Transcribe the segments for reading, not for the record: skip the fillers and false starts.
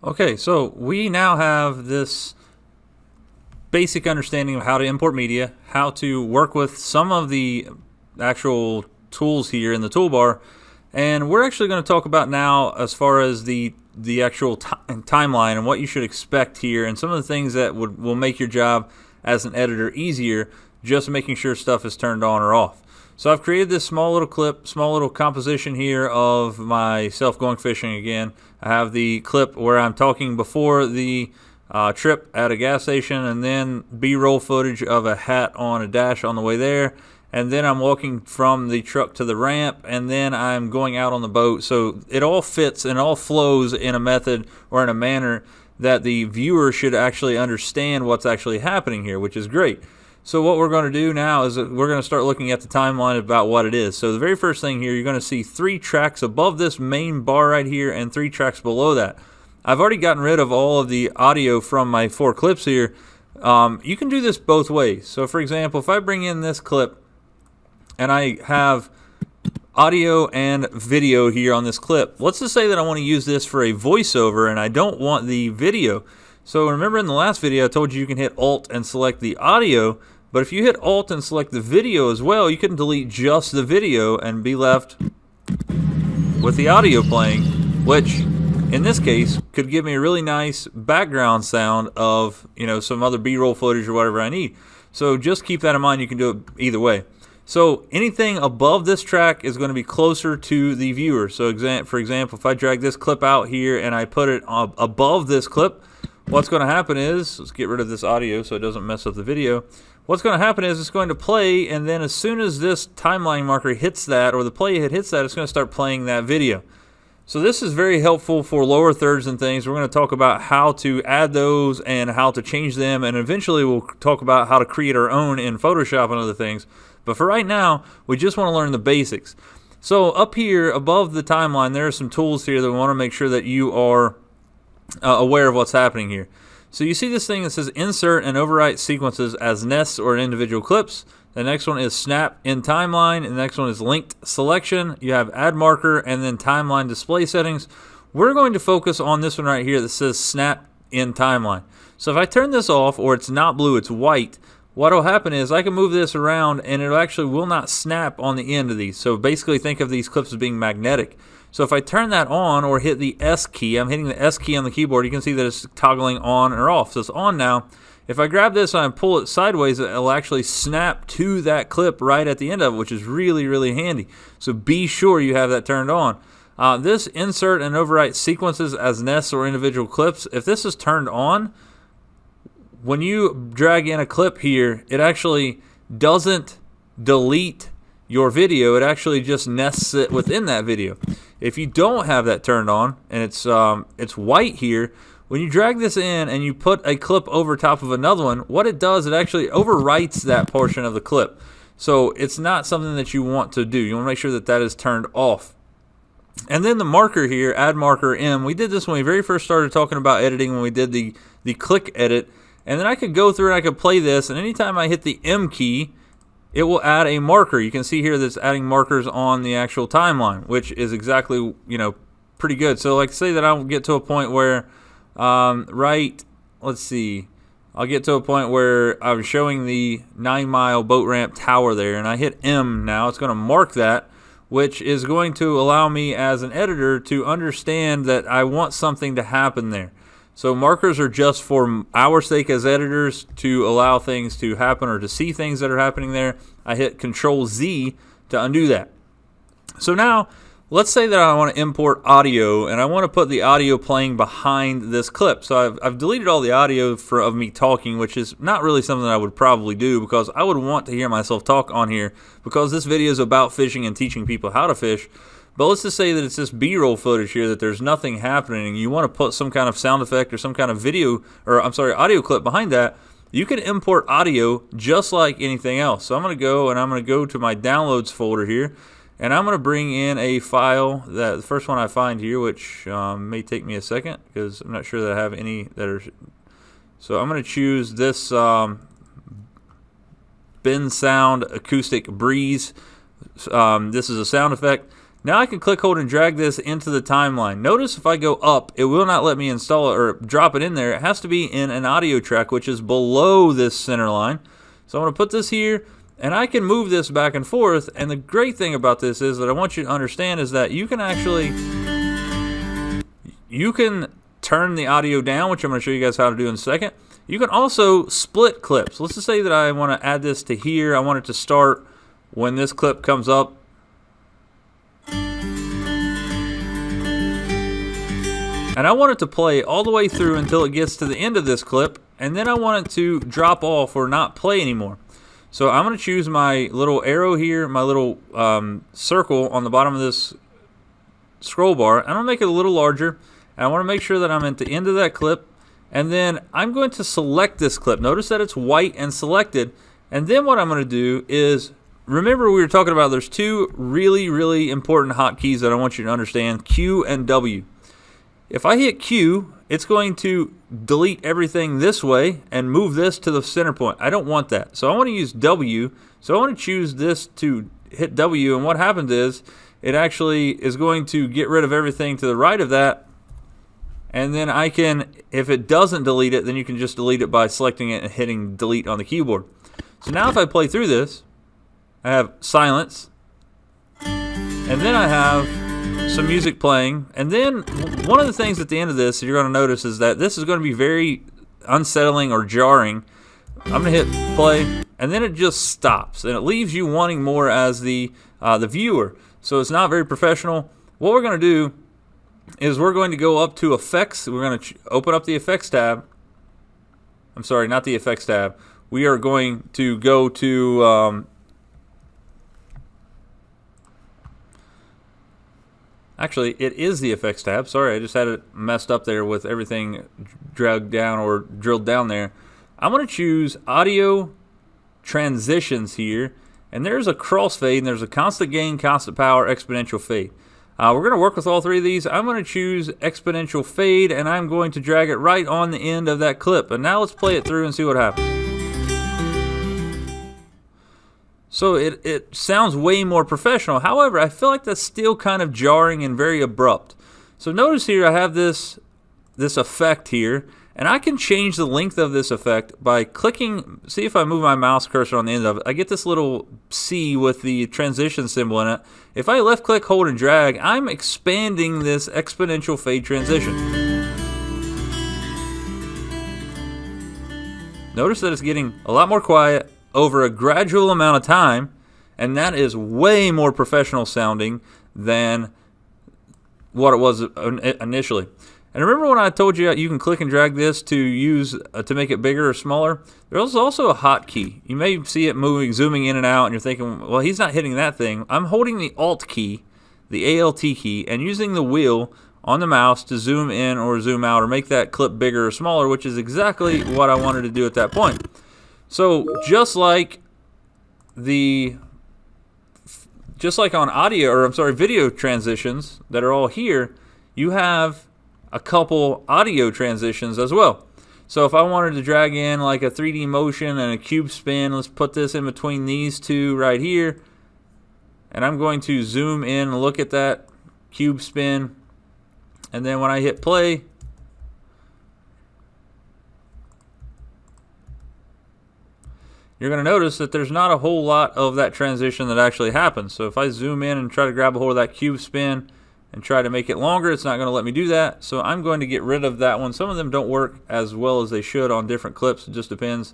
Okay, so we now have this basic understanding of how to import media, how to work with some of the actual tools here in the toolbar, and we're actually going to talk about now as far as the actual timeline and what you should expect here, and some of the things that will make your job as an editor easier, just making sure stuff is turned on or off. So I've created this small little clip, small little composition here of myself going fishing again. I have the clip where I'm talking before the trip at a gas station, and then B-roll footage of a hat on a dash on the way there, and then I'm walking from the truck to the ramp, and then I'm going out on the boat. So it all fits and all flows in a method or in a manner that the viewer should actually understand what's actually happening here, which is great. So what we're going to do now is we're going to start looking at the timeline about what it is. So the very first thing here, you're going to see 3 tracks above this main bar right here and 3 tracks below that. I've already gotten rid of all of the audio from my 4 clips here. You can do this both ways. So for example, if I bring in this clip and I have audio and video here on this clip, let's just say that I want to use this for a voiceover and I don't want the video. So remember in the last video I told you can hit Alt and select the audio, but if you hit Alt and select the video as well, you can delete just the video and be left with the audio playing, which in this case could give me a really nice background sound of, some other B-roll footage or whatever I need. So just keep that in mind. You can do it either way. So anything above this track is going to be closer to the viewer. So for example, if I drag this clip out here and I put it above this clip, what's going to happen is, let's get rid of this audio so it doesn't mess up the video. What's going to happen is it's going to play, and then as soon as this timeline marker hits that, or the playhead hits that, it's going to start playing that video. So this is very helpful for lower thirds and things. We're going to talk about how to add those and how to change them, and eventually we'll talk about how to create our own in Photoshop and other things. But for right now, we just want to learn the basics. So up here above the timeline, there are some tools here that we want to make sure that you are aware of what's happening here. So you see this thing that says insert and overwrite sequences as nests or individual clips. The next one is snap in timeline, and the next one is linked selection. You have add marker and then timeline display settings. We're going to focus on this one right here that says snap in timeline. So if I turn this off, or it's not blue, it's white, what will happen is I can move this around and it actually will not snap on the end of these. So basically think of these clips as being magnetic. So if I turn that on or hit the S key, I'm hitting the S key on the keyboard, you can see that it's toggling on or off. So it's on now. If I grab this and I pull it sideways, it'll actually snap to that clip right at the end of it, which is really, really handy. So be sure you have that turned on. This insert and overwrite sequences as nests or individual clips, if this is turned on, when you drag in a clip here, it actually doesn't delete your video. It actually just nests it within that video. If you don't have that turned on and it's white here, when you drag this in and you put a clip over top of another one, what it does, it actually overwrites that portion of the clip. So it's not something that you want to do. You want to make sure that that is turned off. And then the marker here, add marker M, we did this when we very first started talking about editing, when we did the click edit. And then I could go through and I could play this, and anytime I hit the M key, it will add a marker. You can see here that it's adding markers on the actual timeline, which is exactly, pretty good. So like say that I'll get to a point where, let's see, I'll get to a point where I'm showing the 9 Mile boat ramp tower there, and I hit M now. It's going to mark that, which is going to allow me as an editor to understand that I want something to happen there. So markers are just for our sake as editors to allow things to happen or to see things that are happening there. I hit Control Z to undo that. So now, let's say that I want to import audio and I want to put the audio playing behind this clip. So I've deleted all the audio of me talking, which is not really something I would probably do because I would want to hear myself talk on here because this video is about fishing and teaching people how to fish. But let's just say that it's this B-roll footage here, that there's nothing happening, and you want to put some kind of sound effect or some kind of audio clip behind that. You can import audio just like anything else. So I'm going to go and I'm going to go to my downloads folder here, and I'm going to bring in a file, that the first one I find here, which may take me a second because I'm not sure that I have any that are. So I'm going to choose this Bensound Acoustic Breeze. This is a sound effect. Now I can click, hold, and drag this into the timeline. Notice if I go up, it will not let me install it or drop it in there. It has to be in an audio track, which is below this center line. So I'm going to put this here, and I can move this back and forth. And the great thing about this is that I want you to understand is that you can turn the audio down, which I'm going to show you guys how to do in a second. You can also split clips. Let's just say that I want to add this to here. I want it to start when this clip comes up. And I want it to play all the way through until it gets to the end of this clip, and then I want it to drop off or not play anymore. So I'm going to choose my little arrow here, my little circle on the bottom of this scroll bar. I'm going to make it a little larger, and I want to make sure that I'm at the end of that clip, and then I'm going to select this clip. Notice that it's white and selected, and then what I'm going to do is, remember we were talking about there's two really, really important hotkeys that I want you to understand, Q and W. If I hit Q, it's going to delete everything this way and move this to the center point. I don't want that. So I want to use W. So I want to choose this to hit W, and what happens is it actually is going to get rid of everything to the right of that. And then I can, if it doesn't delete it, then you can just delete it by selecting it and hitting delete on the keyboard. So now if I play through this, I have silence, and then I have some music playing, and then one of the things at the end of this you're going to notice is that this is going to be very unsettling or jarring. I'm going to hit play, and then it just stops, and it leaves you wanting more as the viewer. So it's not very professional. What we're going to do is we're going to go up to effects. We're going to open up the effects tab. I'm sorry, not the effects tab. We are going to go to actually, it is the effects tab. Sorry, I just had it messed up there with everything dragged down or drilled down there. I'm going to choose audio transitions here, and there's a crossfade, and there's a constant gain, constant power, exponential fade. We're going to work with all three of these. I'm going to choose exponential fade, and I'm going to drag it right on the end of that clip. And now let's play it through and see what happens. So it sounds way more professional. However, I feel like that's still kind of jarring and very abrupt. So notice here I have this effect here, and I can change the length of this effect by clicking. See if I move my mouse cursor on the end of it, I get this little C with the transition symbol in it. If I left click, hold, and drag, I'm expanding this exponential fade transition. Notice that it's getting a lot more quiet over a gradual amount of time, and that is way more professional sounding than what it was initially. And remember when I told you you can click and drag this to use to make it bigger or smaller? There's also a hotkey. You may see it moving, zooming in and out, and you're thinking, well, he's not hitting that thing. I'm holding the Alt key, the ALT key, and using the wheel on the mouse to zoom in or zoom out or make that clip bigger or smaller, which is exactly what I wanted to do at that point. So just like on audio, or I'm sorry, video transitions that are all here, you have a couple audio transitions as well. So if I wanted to drag in like a 3D motion and a cube spin, let's put this in between these two right here. And I'm going to zoom in and look at that cube spin. And then when I hit play, you're going to notice that there's not a whole lot of that transition that actually happens. So if I zoom in and try to grab a hold of that cube spin and try to make it longer, it's not going to let me do that. So I'm going to get rid of that one. Some of them don't work as well as they should on different clips. It just depends.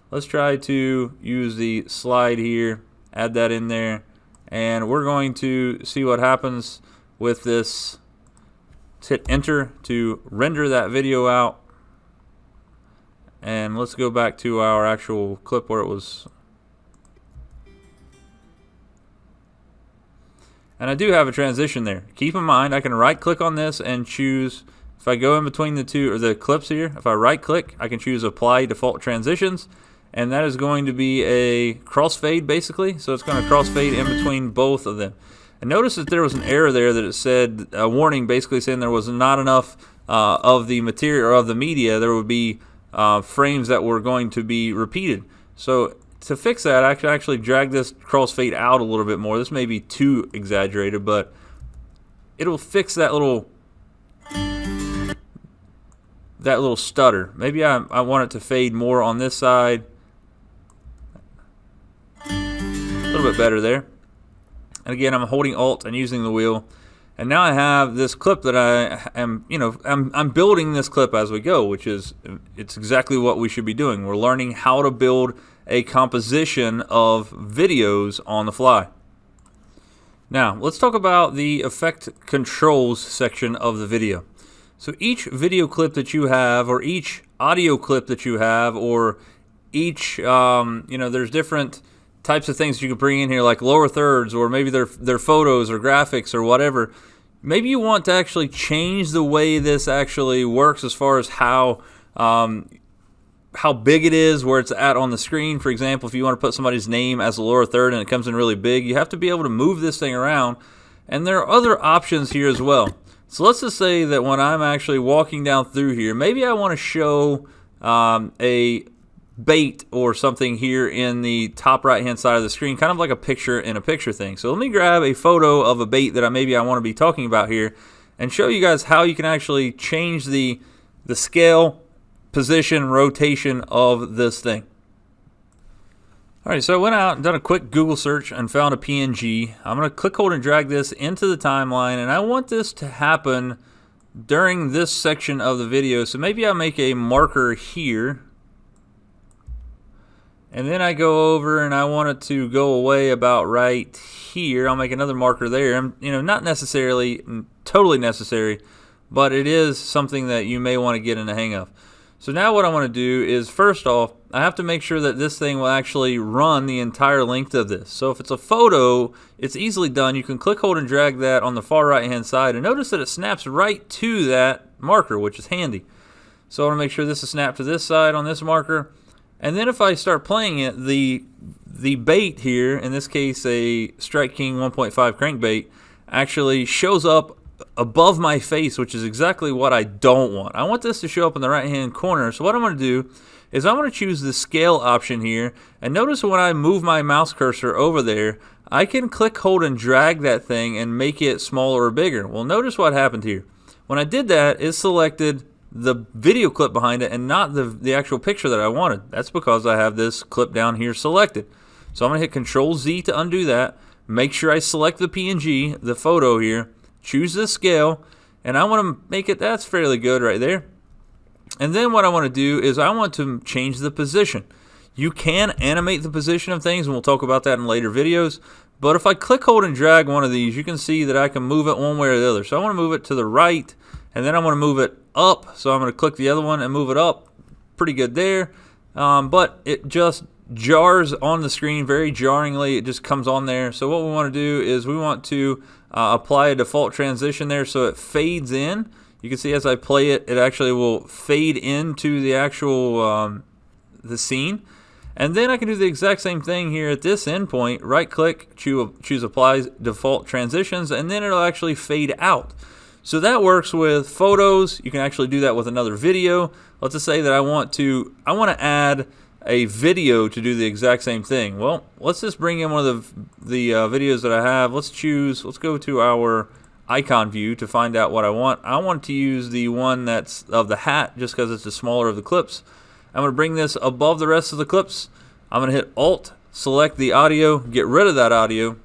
Let's try to use the slide here, add that in there, and we're going to see what happens with this. Let's hit enter to render that video out. And let's go back to our actual clip where it was. And I do have a transition there. Keep in mind, I can right click on this and choose, if I go in between the two, or the clips here, if I right click, I can choose apply default transitions. And that is going to be a crossfade basically. So it's going to crossfade in between both of them. And notice that there was an error there that it said, a warning basically saying there was not enough of the material or of the media. There would be frames that were going to be repeated. So to fix that, I can actually drag this crossfade out a little bit more. This may be too exaggerated, but it'll fix that little stutter. Maybe I want it to fade more on this side. A little bit better there. And again, I'm holding Alt and using the wheel. And now I have this clip that I'm building this clip as we go, which is, it's exactly what we should be doing. We're learning how to build a composition of videos on the fly. Now, let's talk about the effect controls section of the video. So each video clip that you have, or each audio clip that you have, or each, there's different types of things you can bring in here, like lower thirds, or maybe they're photos or graphics or whatever. Maybe you want to actually change the way this actually works as far as how big it is, where it's at on the screen. For example, if you want to put somebody's name as a lower third and it comes in really big, you have to be able to move this thing around. And there are other options here as well. So let's just say that when I'm actually walking down through here, maybe I want to show a bait or something here in the top right hand side of the screen, kind of like a picture in a picture thing. So let me grab a photo of a bait that I want to be talking about here and show you guys how you can actually change the scale, position, rotation of this thing. Alright, so I went out and done a quick Google search and found a PNG. I'm going to click, hold, and drag this into the timeline, and I want this to happen during this section of the video. So maybe I'll make a marker here. And then I go over and I want it to go away about right here. I'll make another marker there. And, not necessarily totally necessary, but it is something that you may want to get in the hang of. So now what I want to do is, first off, I have to make sure that this thing will actually run the entire length of this. So if it's a photo, it's easily done. You can click, hold, and drag that on the far right hand side, and notice that it snaps right to that marker, which is handy. So I want to make sure this is snapped to this side on this marker. And then if I start playing it, the bait here, in this case a Strike King 1.5 crankbait, actually shows up above my face, which is exactly what I don't want. I want this to show up in the right hand corner. So what I'm going to do is I'm going to choose the scale option here, and notice when I move my mouse cursor over there, I can click, hold, and drag that thing and make it smaller or bigger. Well, notice what happened here. When I did that, it selected the video clip behind it and not the actual picture that I wanted. That's because I have this clip down here selected. So I'm going to hit Control Z to undo that. Make sure I select the PNG, the photo here, choose the scale, and I want to make it, that's fairly good right there. And then what I want to do is I want to change the position. You can animate the position of things, and we'll talk about that in later videos. But if I click, hold, and drag one of these, you can see that I can move it one way or the other. So I want to move it to the right, and then I want to move it up. So I'm going to click the other one and move it up. Pretty good there. But it just jars on the screen very jarringly. It just comes on there. So what we want to do is we want to apply a default transition there so it fades in. You can see as I play it, it actually will fade into the actual the scene. And then I can do the exact same thing here at this endpoint. Right click, choose Apply Default Transitions, and then it'll actually fade out. So that works with photos. You can actually do that with another video. Let's just say that I want to add a video to do the exact same thing. Well, let's just bring in one of the videos that I have. Let's go to our icon view to find out what I want. I want to use the one that's of the hat just because it's the smaller of the clips. I'm going to bring this above the rest of the clips. I'm going to hit Alt, select the audio, get rid of that audio,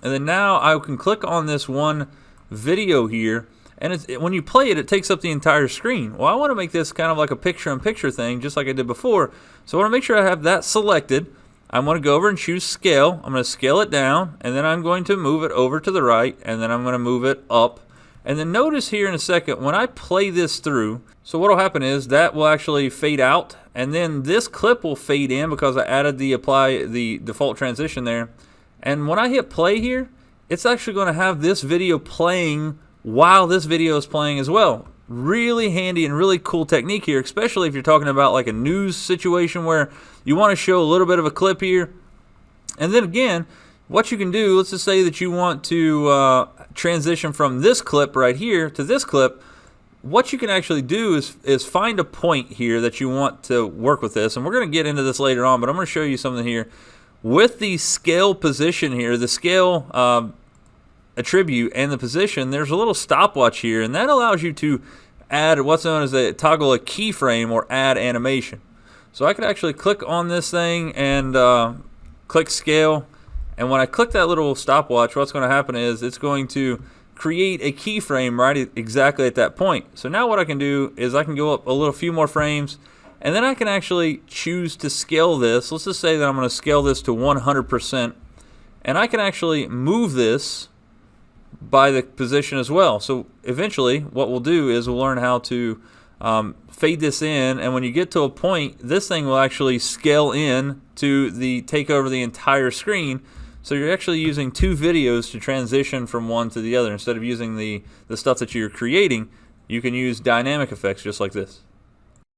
and then now I can click on this one video here, and when you play it, it takes up the entire screen. Well, I want to make this kind of like a picture-in-picture thing, just like I did before. So I want to make sure I have that selected. I'm going to go over and choose Scale. I'm going to scale it down, and then I'm going to move it over to the right, and then I'm going to move it up. And then notice here in a second, when I play this through, so what will happen is that will actually fade out, and then this clip will fade in because I added the default transition there. And when I hit play here, it's actually going to have this video playing while this video is playing as well. Really handy and really cool technique here, especially if you're talking about like a news situation where you want to show a little bit of a clip here. And then again, what you can do, let's just say that you want to transition from this clip right here to this clip. What you can actually do is find a point here that you want to work with this, and we're going to get into this later on, but I'm going to show you something here. With the scale position here, the scale attribute and the position, there's a little stopwatch here, and that allows you to add what's known as a toggle a keyframe or add animation. So I could actually click on this thing and click scale, and when I click that little stopwatch, what's going to happen is it's going to create a keyframe right exactly at that point. So now what I can do is I can go up a few more frames, and then I can actually choose to scale this. Let's just say that I'm going to scale this to 100%, and I can actually move this by the position as well. So eventually what we'll do is we'll learn how to fade this in, and when you get to a point, this thing will actually scale in to take over the entire screen. So you're actually using two videos to transition from one to the other. Instead of using the stuff that you're creating, you can use dynamic effects just like this.